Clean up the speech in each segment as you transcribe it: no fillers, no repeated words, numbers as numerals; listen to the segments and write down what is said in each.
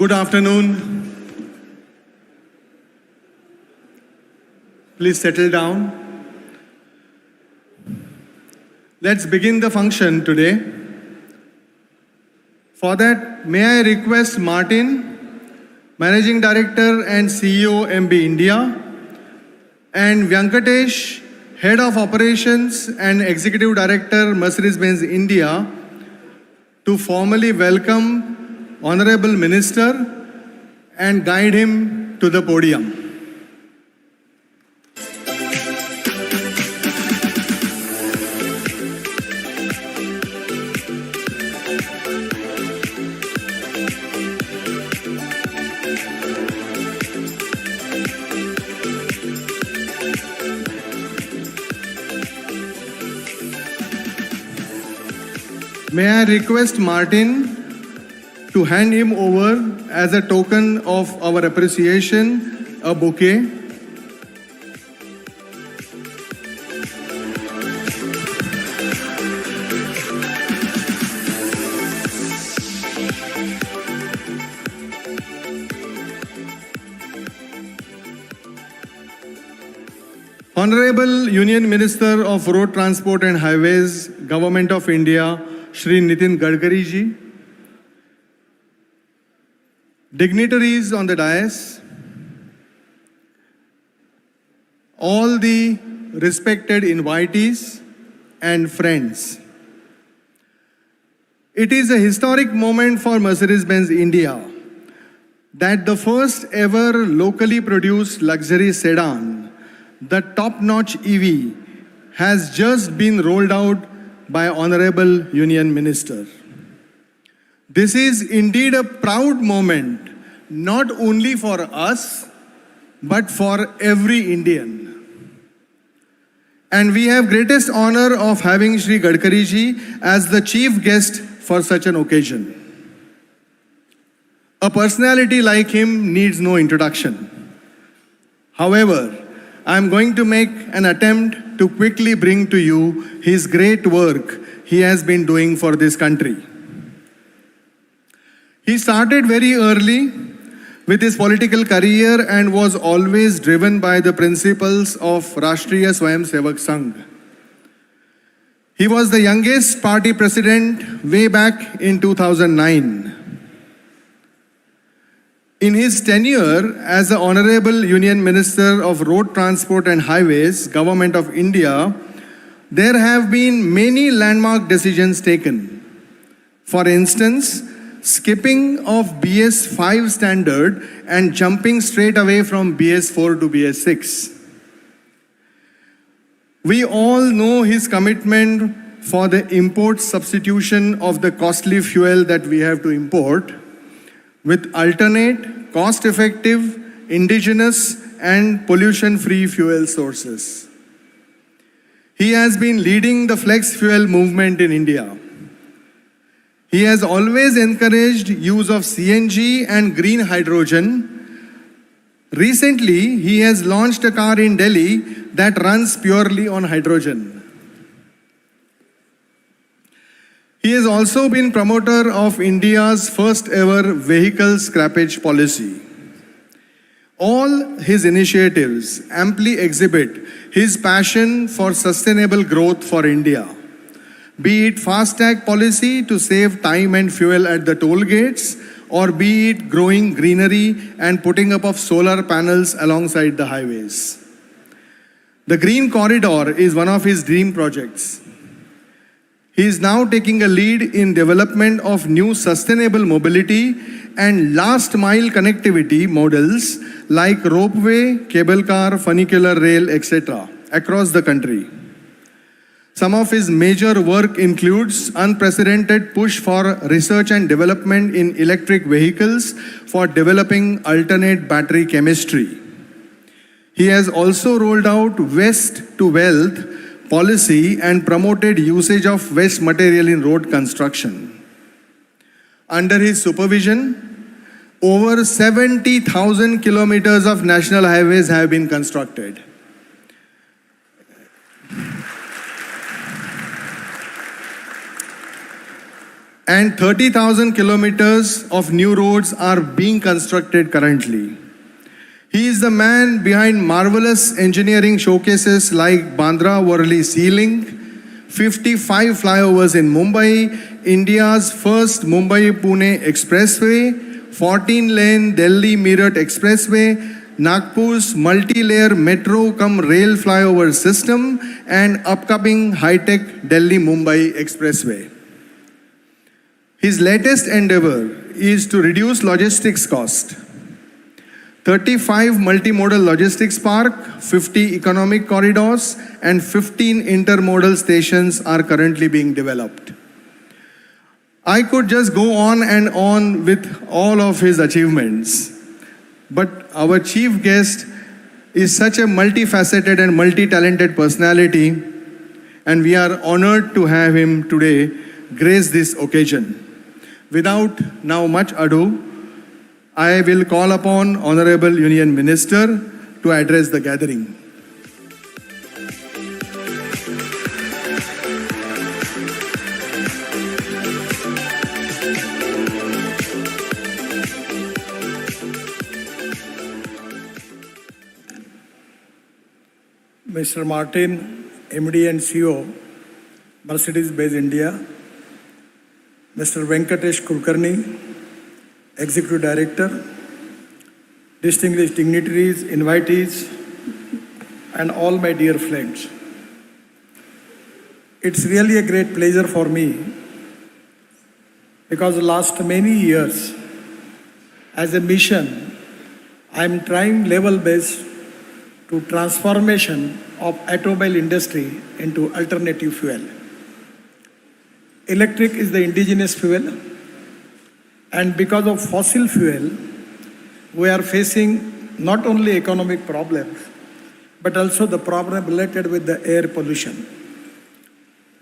Good afternoon. Please settle down. Let's begin the function today. For that, may I request Martin, Managing Director and CEO MB India, and Venkatesh, Head of Operations and Executive Director Mercedes Benz India, to formally welcome Honorable Minister and guide him to the podium. May I request Martin to hand him over as a token of our appreciation, a bouquet. Honorable Union Minister of Road Transport and Highways, Government of India, Shri Nitin Gadkari ji, dignitaries on the dais, all the respected invitees and friends. It is a historic moment for Mercedes Benz India that the first ever locally produced luxury sedan, the top-notch EV, has just been rolled out by Honorable Union Minister. This is indeed a proud moment, not only for us, but for every Indian. And we have greatest honor of having Shri Gadkari ji as the chief guest for such an occasion. A personality like him needs no introduction. However, I am going to make an attempt to quickly bring to you his great work he has been doing for this country. He started very early with his political career and was always driven by the principles of Rashtriya 𝐕𝐄𝐇𝐈𝐂𝐋 Sangh. He was the youngest party president way back in 2009. In his tenure as the Honorable Union Minister of Road Transport and Highways, Government of India, there have been many landmark decisions taken. For instance, skipping of BS5 standard and jumping straight away from BS4 to BS6. We all know his commitment for the import substitution of the costly fuel that we have to import with alternate, cost-effective, indigenous and pollution-free fuel sources. He has been leading the flex fuel movement in India. He has always encouraged use of CNG and green hydrogen. Recently, he has launched a car in Delhi that runs purely on hydrogen. He has also been promoter of India's first ever vehicle scrappage policy. All his initiatives amply exhibit his passion for sustainable growth for India. Be it fast-tag policy to save time and fuel at the toll gates, or be it growing greenery and putting up of solar panels alongside the highways. The Green Corridor is one of his dream projects. He is now taking a lead in development of new sustainable mobility and last-mile connectivity models like ropeway, cable car, funicular rail, etc. across the country. Some of his major work includes unprecedented push for research and development in electric vehicles for developing alternate battery chemistry. He has also rolled out waste to wealth policy and promoted usage of waste material in road construction. Under his supervision, over 70,000 kilometers of national highways have been constructed. and 30,000 kilometers of new roads are being constructed currently. He is the man behind marvelous engineering showcases like Bandra-Worli Sea Link, 55 flyovers in Mumbai, India's first Mumbai-Pune Expressway, 14-lane Delhi-Meerut Expressway, Nagpur's multi-layer metro-cum-rail flyover system, and upcoming high-tech Delhi-Mumbai Expressway. His latest endeavor is to reduce logistics cost. 35 multimodal logistics park, 50 economic corridors, and 15 intermodal stations are currently being developed. I could just go on and on with all of his achievements, but our chief guest is such a multifaceted and multi-talented personality, and we are honored to have him today grace this occasion. Without now much ado, I will call upon Honorable Union Minister to address the gathering. Mr. Martin, MD and CEO, Mercedes Benz India, Mr. Venkatesh Kulkarni, Executive Director, distinguished dignitaries, invitees, and all my dear friends. It's really a great pleasure for me because the last many years, as a mission, I am trying level-based to transformation of automobile industry into alternative fuel. Electric is the indigenous fuel, and because of fossil fuel, we are facing not only economic problems, but also the problem related with the air pollution.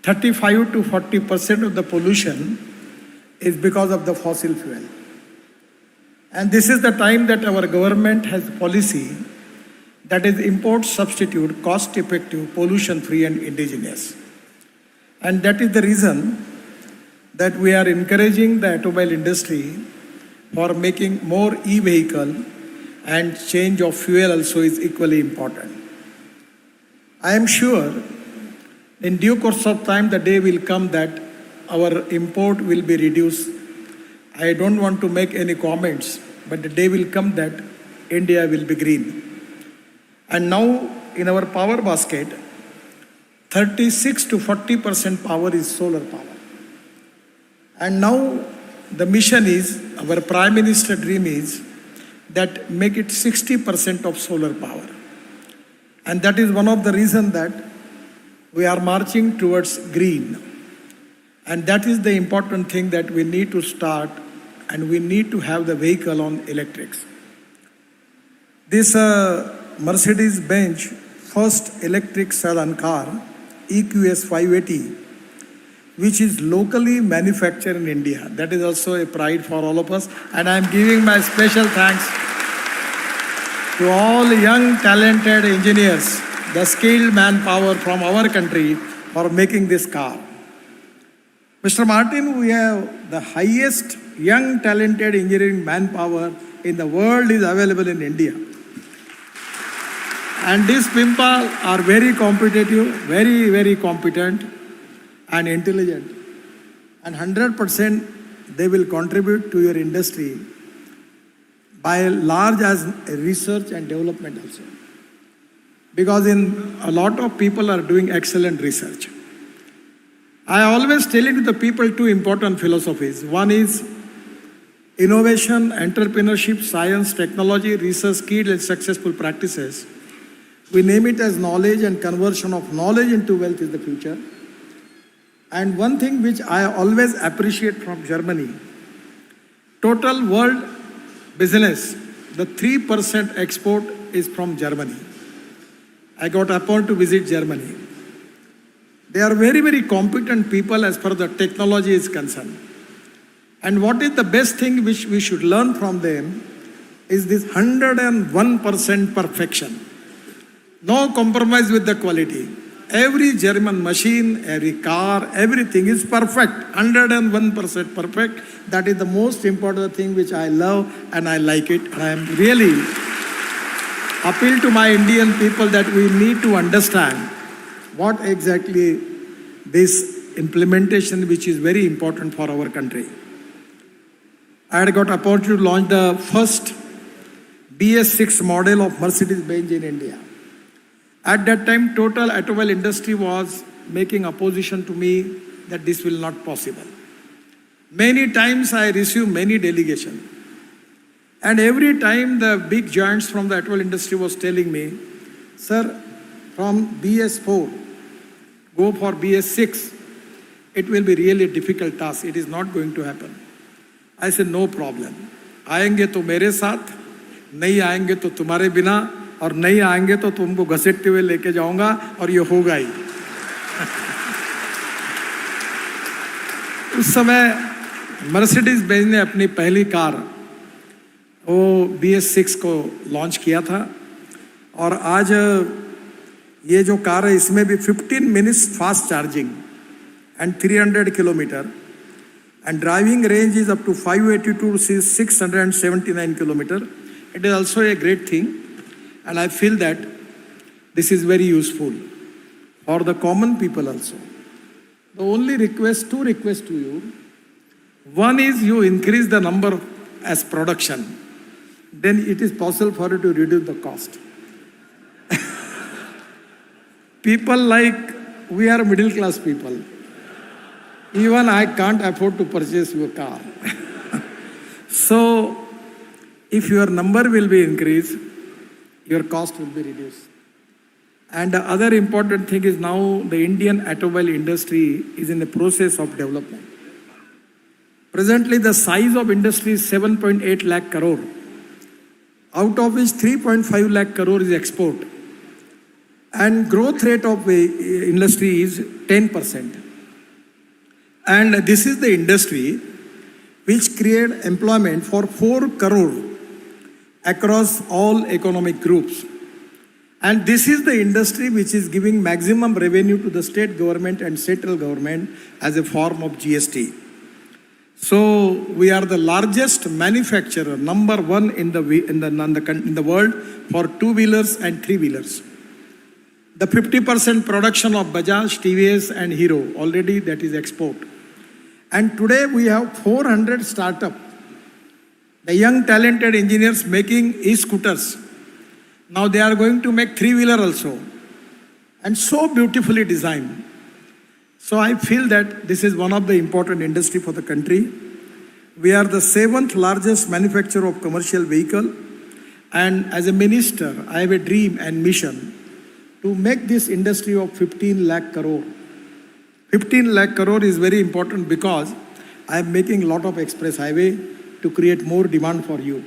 35 to 40% of the pollution is because of the fossil fuel. And this is the time that our government has policy that is import substitute, cost effective, pollution free and indigenous. And that is the reason that we are encouraging the automobile industry for making more e-vehicle, and change of fuel also is equally important. I am sure in due course of time the day will come that our import will be reduced. I don't want to make any comments, but the day will come that India will be green. And now in our power basket, 36 to 40% power is solar power. And now the mission is, our Prime Minister dream is that make it 60% of solar power. And that is one of the reasons that we are marching towards green. And that is the important thing that we need to start, and we need to have the vehicle on electrics. This Mercedes Benz first electric sedan car, EQS 580, which is locally manufactured in India. That is also a pride for all of us. And I am giving my special thanks to all young talented engineers, the skilled manpower from our country for making this car. Mr. Martin, we have the highest young talented engineering manpower in the world is available in India. And these people are very competitive, very, very competent and intelligent. And 100% they will contribute to your industry by large as research and development also. Because a lot of people are doing excellent research. I always tell it to the people two important philosophies. One is innovation, entrepreneurship, science, technology, research, key and successful practices. We name it as knowledge, and conversion of knowledge into wealth is the future. And one thing which I always appreciate from Germany, total world business, the 3% export is from Germany. I got appointed to visit Germany. They are very, very competent people as far as the technology is concerned. And what is the best thing which we should learn from them is this 101% perfection. No compromise with the quality. Every German machine, every car, everything is perfect, 101% perfect. That is the most important thing which I love and I like it. And I am really appeal to my Indian people that we need to understand what exactly this implementation which is very important for our country. I had got opportunity to launch the first BS6 model of Mercedes Benz in India. At that time, total automobile industry was making opposition to me that this will not possible. Many times I received many delegations. And every time the big giants from the automobile industry was telling me, sir, from BS4, go for BS6. It will be really a difficult task. It is not going to happen. I said, no problem. आएंगे तो मेरे साथ, नहीं आएंगे तो तुम्हारे बिना, और नहीं आएंगे तो तुमको घसीटते हुए लेके जाऊंगा और ये होगा ही। उस समय मर्सिडीज बेंज ने अपनी पहली कार वो BS6 को लॉन्च किया था और आज ये जो कार है इसमें भी 15 minutes fast charging and 300 kilometre and driving range is up to 582 to 679 kilometers. It is also a great thing, and I feel that this is very useful for the common people also. The only request, two requests to you. One is you increase the number as production, then it is possible for you to reduce the cost. People like, we are middle class people. Even I can't afford to purchase your car. So, if your number will be increased, your cost will be reduced. And the other important thing is now the Indian automobile industry is in the process of development. Presently, the size of industry is 7.8 lakh crore, out of which 3.5 lakh crore is export. And growth rate of the industry is 10%. And this is the industry which create employment for 4 crore across all economic groups. And this is the industry which is giving maximum revenue to the state government and central government as a form of GST. So we are the largest manufacturer, number one in the world for two-wheelers and three-wheelers. The 50% production of Bajaj, TVS and Hero, already that is export. And today we have 400 startups. The young talented engineers making e-scooters. Now they are going to make three-wheeler also. And so beautifully designed. So I feel that this is one of the important industry for the country. We are the 7th largest manufacturer of commercial vehicle. And as a minister, I have a dream and mission to make this industry of 15 lakh crore. 15 lakh crore is very important because I am making a lot of express highway to create more demand for you.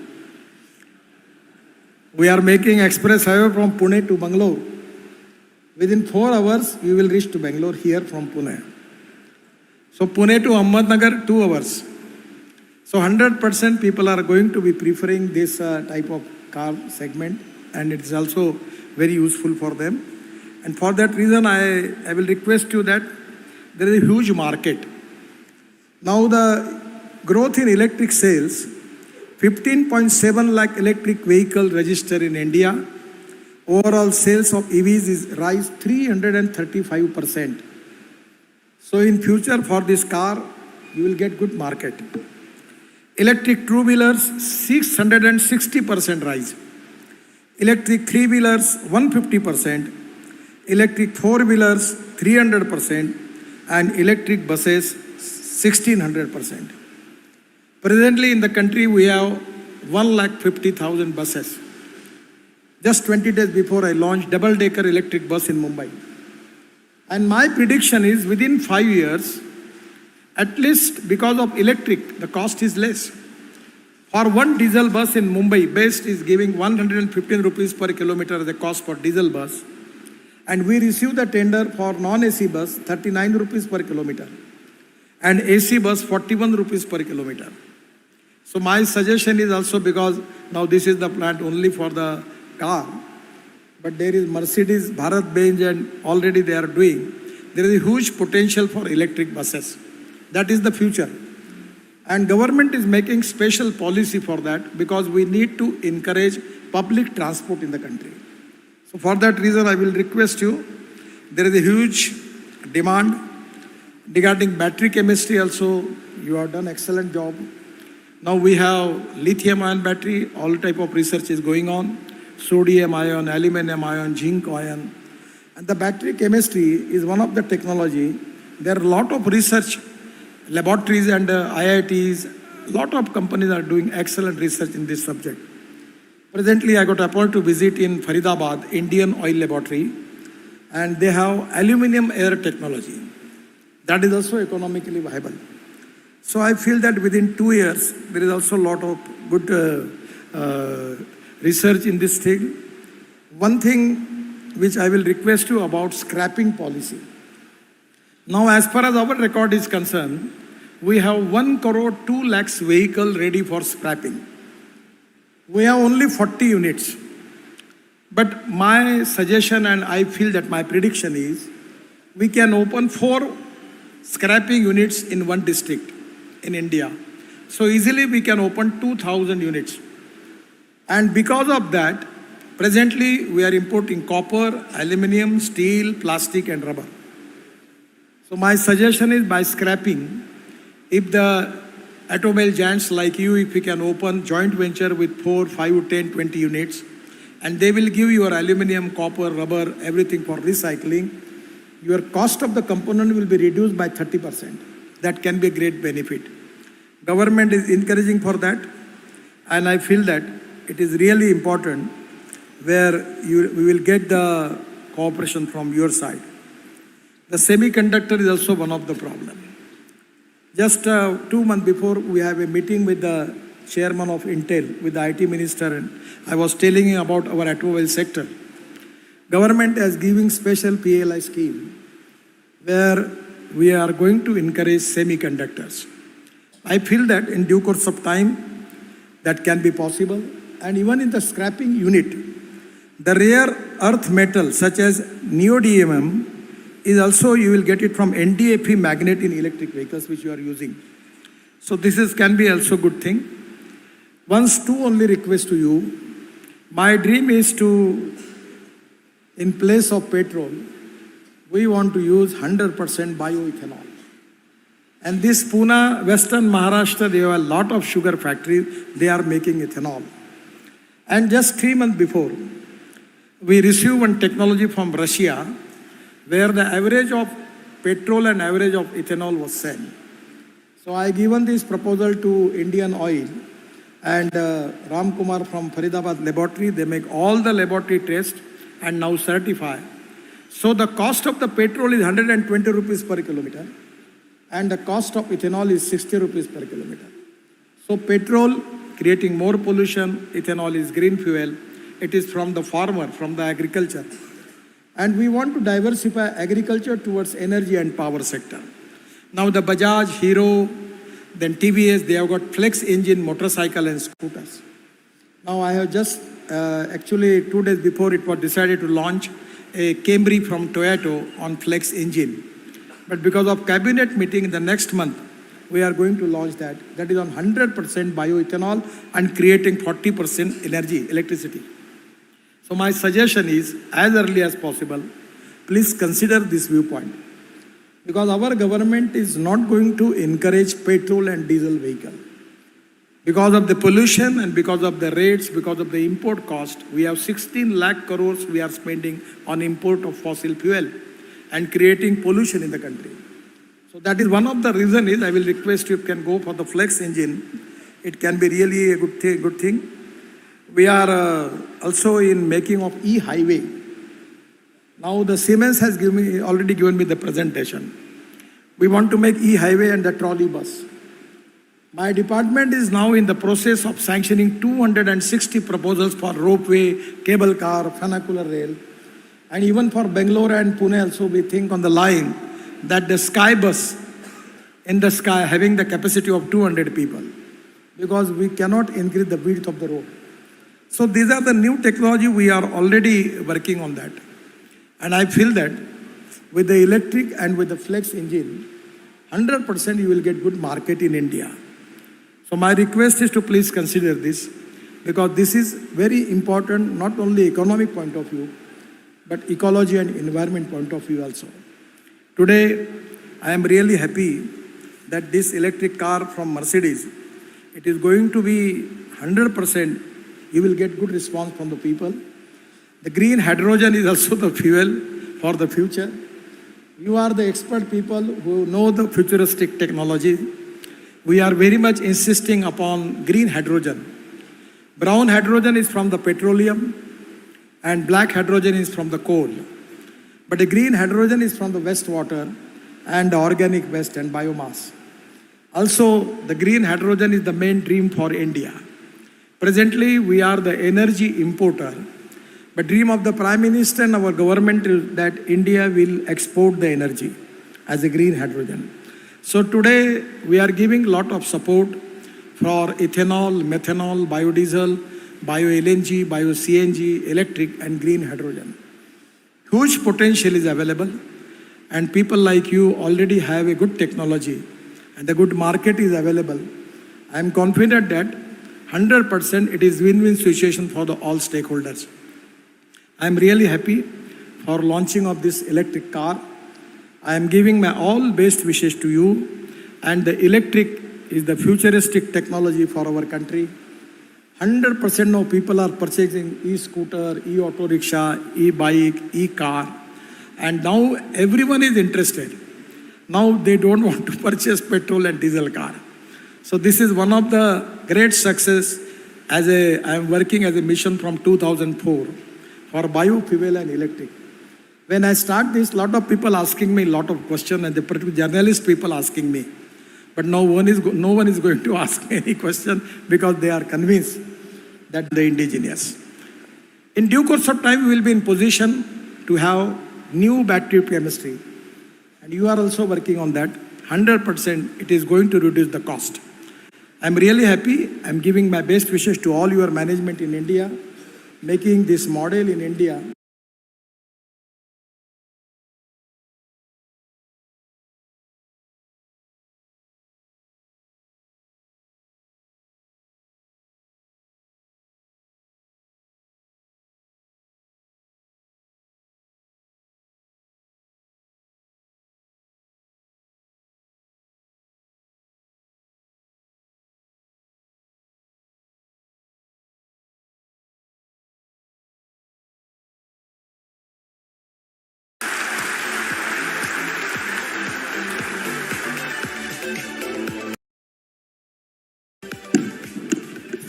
We are making express highway from Pune to Bangalore. Within 4 hours, you will reach to Bangalore here from Pune. So Pune to Ahmednagar, 2 hours. So 100% people are going to be preferring this type of car segment, and it is also very useful for them. And for that reason, I will request you that there is a huge market. Now the growth in electric sales, 15.7 lakh electric vehicles registered in India. Overall sales of EVs is rise 335%. So in future for this car, you will get good market. Electric two-wheelers, 660% rise. Electric three-wheelers, 150%. Electric four-wheelers, 300%. And electric buses, 1600%. Presently in the country, we have 150,000 buses. Just 20 days before I launched double-decker electric bus in Mumbai. And my prediction is within 5 years, at least because of electric, the cost is less. For one diesel bus in Mumbai, best is giving 115 rupees per kilometer as the cost for diesel bus. And we received the tender for non-AC bus, 39 rupees per kilometer. And AC bus, 41 rupees per kilometer. So my suggestion is also, because now this is the plant only for the car, but there is Mercedes, Bharat Benz, and already they are doing. There is a huge potential for electric buses. That is the future. And government is making special policy for that because we need to encourage public transport in the country. So for that reason, I will request you, there is a huge demand regarding battery chemistry also. You have done excellent job. Now we have lithium-ion battery, all type of research is going on, sodium-ion, aluminum-ion, zinc-ion. And the battery chemistry is one of the technology. There are a lot of research laboratories and IITs, a lot of companies are doing excellent research in this subject. Presently, I got appointed to visit in Faridabad, Indian Oil Laboratory, and they have aluminum air technology. That is also economically viable. So I feel that within 2 years, there is also a lot of good research in this thing. One thing which I will request you about scrapping policy. Now, as far as our record is concerned, we have 1 crore 2 lakhs vehicle ready for scrapping. We have only 40 units. But my suggestion, and I feel that my prediction is, we can open 4 scrapping units in one district in India. So easily we can open 2,000 units. And because of that, presently we are importing copper, aluminum, steel, plastic and rubber. So my suggestion is by scrapping, if the automobile giants like you, if we can open joint venture with 4, 5, 10, 20 units, and they will give your aluminum, copper, rubber, everything for recycling, your cost of the component will be reduced by 30%. That can be a great benefit. Government is encouraging for that, and I feel that it is really important where we will get the cooperation from your side. The semiconductor is also one of the problems. Just 2 months before, we have a meeting with the chairman of Intel, with the IT minister, and I was telling him about our automobile sector. Government is giving special PLI scheme where we are going to encourage semiconductors. I feel that in due course of time, that can be possible. And even in the scrapping unit, the rare earth metal such as neodymium is also, you will get it from NDFE magnet in electric vehicles which you are using. So this can be also good thing. Once two only request to you, my dream is to, in place of petrol, we want to use 100% bioethanol. And this Pune, Western Maharashtra, they have a lot of sugar factories, they are making ethanol. And just 3 months before, we received one technology from Russia where the average of petrol and average of ethanol was same. So I given this proposal to Indian Oil and Ram Kumar from Faridabad laboratory. They make all the laboratory tests and now certify. So the cost of the petrol is 120 rupees per kilometer and the cost of ethanol is 60 rupees per kilometer. So petrol creating more pollution, ethanol is green fuel. It is from the farmer, from the agriculture. And we want to diversify agriculture towards energy and power sector. Now the Bajaj, Hero, then TVS, they have got flex engine motorcycle and scooters. Now I have just, actually 2 days before it was decided to launch a Camry from Toyota on flex engine. But because of cabinet meeting in the next month, we are going to launch that. That is on 100% bioethanol and creating 40% energy, electricity. So my suggestion is, as early as possible, please consider this viewpoint. Because our government is not going to encourage petrol and diesel vehicle. Because of the pollution and because of the rates, because of the import cost, we have 16 lakh crores we are spending on import of fossil fuel and creating pollution in the country. So that is one of the reasons is I will request you can go for the flex engine. It can be really a good thing. We are also in making of e-highway. Now the Siemens has already given me the presentation. We want to make e-highway and the trolley bus. My department is now in the process of sanctioning 260 proposals for ropeway, cable car, funicular rail. And even for Bangalore and Pune also we think on the line that the sky bus in the sky having the capacity of 200 people because we cannot increase the width of the road. So these are the new technology, we are already working on that. And I feel that with the electric and with the flex engine, 100% you will get good market in India. So my request is to please consider this, because this is very important, not only economic point of view, but ecology and environment point of view also. Today, I am really happy that this electric car from Mercedes, it is going to be 100%, you will get good response from the people. The green hydrogen is also the fuel for the future. You are the expert people who know the futuristic technology. We are very much insisting upon green hydrogen. Brown hydrogen is from the petroleum and black hydrogen is from the coal. But the green hydrogen is from the wastewater and the organic waste and biomass. Also, the green hydrogen is the main dream for India. Presently, we are the energy importer. But dream of the Prime Minister and our government is that India will export the energy as a green hydrogen. So today, we are giving a lot of support for ethanol, methanol, biodiesel, bio-LNG, bio-CNG, electric and green hydrogen. Huge potential is available, and people like you already have a good technology and the good market is available. I am confident that 100% it is win-win situation for all stakeholders. I am really happy for launching of this electric car. I am giving my all best wishes to you, and the electric is the futuristic technology for our country. 100% now people are purchasing e-scooter, e-auto rickshaw, e-bike, e-car, and now everyone is interested. Now they don't want to purchase petrol and diesel car. So this is one of the great success. I am working as a mission from 2004 for biofuel and electric. When I start this, lot of people asking me a lot of questions, and the journalist people asking me. But no one is going to ask me any question, because they are convinced that the indigenous. In due course of time, we will be in position to have new battery chemistry. And you are also working on that. 100% it is going to reduce the cost. I'm really happy. I'm giving my best wishes to all your management in India, making this model in India.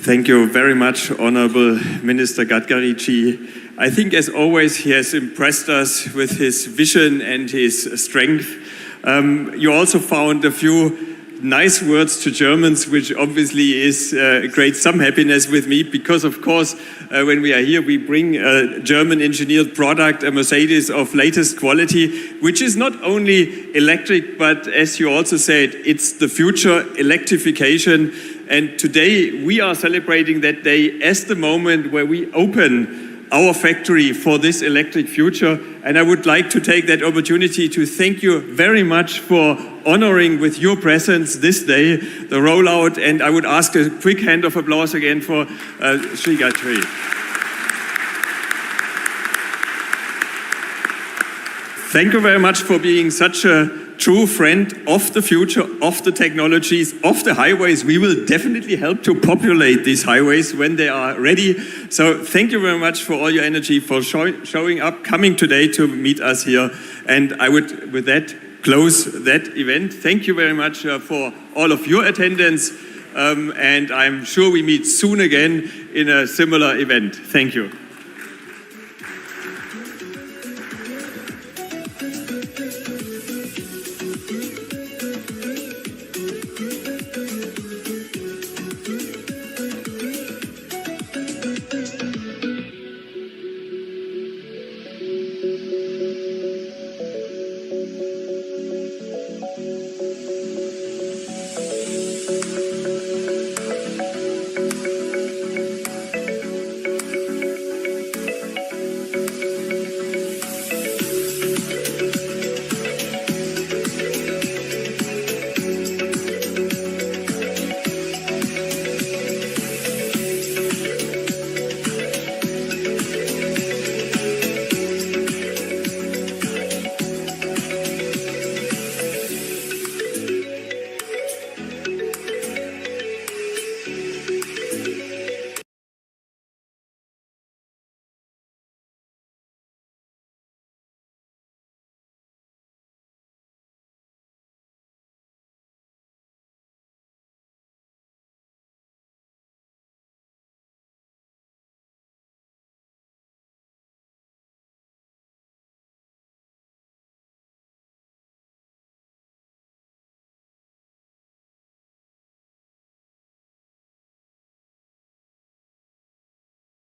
Thank you very much, Honorable Minister Gadkari-ji. I think, as always, he has impressed us with his vision and his strength. You also found a few nice words to Germans, which obviously is creates some happiness with me, because, of course, when we are here, we bring a German-engineered product, a Mercedes of latest quality, which is not only electric, but, as you also said, it's the future, electrification. And today we are celebrating that day as the moment where we open our factory for this electric future. And I would like to take that opportunity to thank you very much for honoring with your presence this day the rollout. And I would ask a quick hand of applause again for Sri Gayatri. Thank you very much for being such a true friend of the future, of the technologies, of the highways. We will definitely help to populate these highways when they are ready. So thank you very much for all your energy, for showing up, coming today to meet us here. And I would, with that, close that event. Thank you very much for all of your attendance. And I'm sure we meet soon again in a similar event. Thank you.